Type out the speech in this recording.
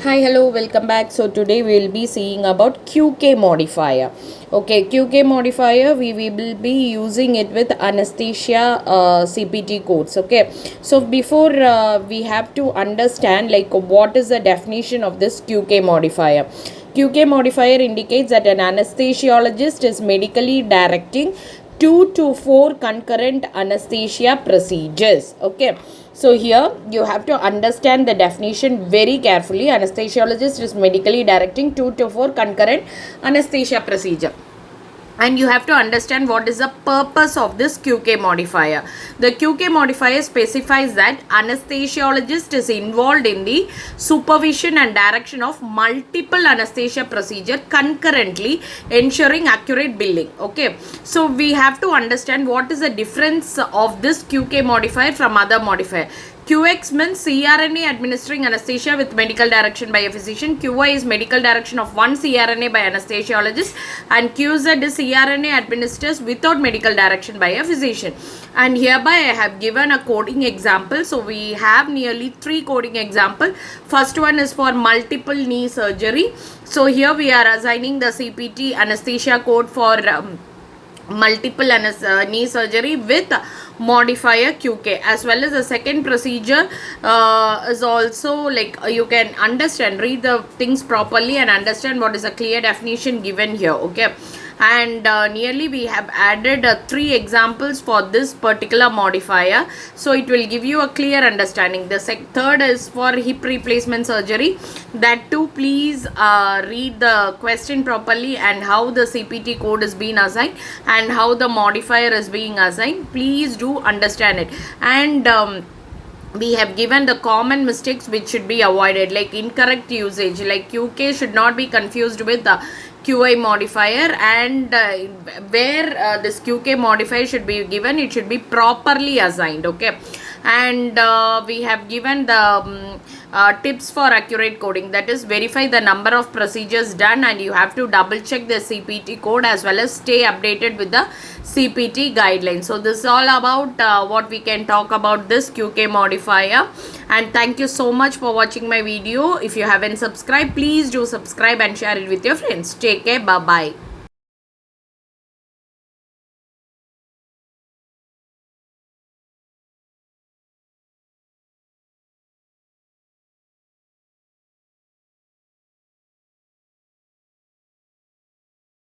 Hi, hello, welcome back. So today we will be seeing about QK modifier. Okay, QK modifier, we will be using it with anesthesia CPT codes. Okay, so before we have to understand like what is the definition of this QK modifier. QK modifier indicates that an anesthesiologist is medically directing 2 to 4 concurrent anesthesia procedures. Okay, so here you have to understand the definition very carefully. Anesthesiologist is medically directing 2 to 4 concurrent anesthesia procedure, and you have to understand what is the purpose of this QK modifier. The QK modifier specifies that anesthesiologist is involved in the supervision and direction of multiple anesthesia procedure concurrently, ensuring accurate billing. Okay, so we have to understand what is the difference of this QK modifier from other modifier. QX means CRNA administering anesthesia with medical direction by a physician. QI is medical direction of one CRNA by anesthesiologist, and QZ is CRNA administers without medical direction by a physician. And hereby I have given a coding example. So we have nearly 3 coding example. First one is for multiple knee surgery. So here we are assigning the CPT anesthesia code for multiple knee surgery with modifier QK, as well as the second procedure is also like you can understand, read the things properly and understand what is a clear definition given here. Okay, and nearly we have added 3 examples for this particular modifier, so it will give you a clear understanding. The third is for hip replacement surgery. That too, please read the question properly and how the CPT code is being assigned and how the modifier is being assigned. Please do understand it. And we have given the common mistakes which should be avoided, like incorrect usage, like QK should not be confused with the QI modifier, and where this QK modifier should be given, it should be properly assigned. Okay, and we have given the tips for accurate coding, that is verify the number of procedures done, and you have to double check the CPT code as well as stay updated with the CPT guidelines. So this is all about what we can talk about this QK modifier. And thank you so much for watching my video. If you haven't subscribed, please do subscribe and share it with your friends. Take care. Bye bye.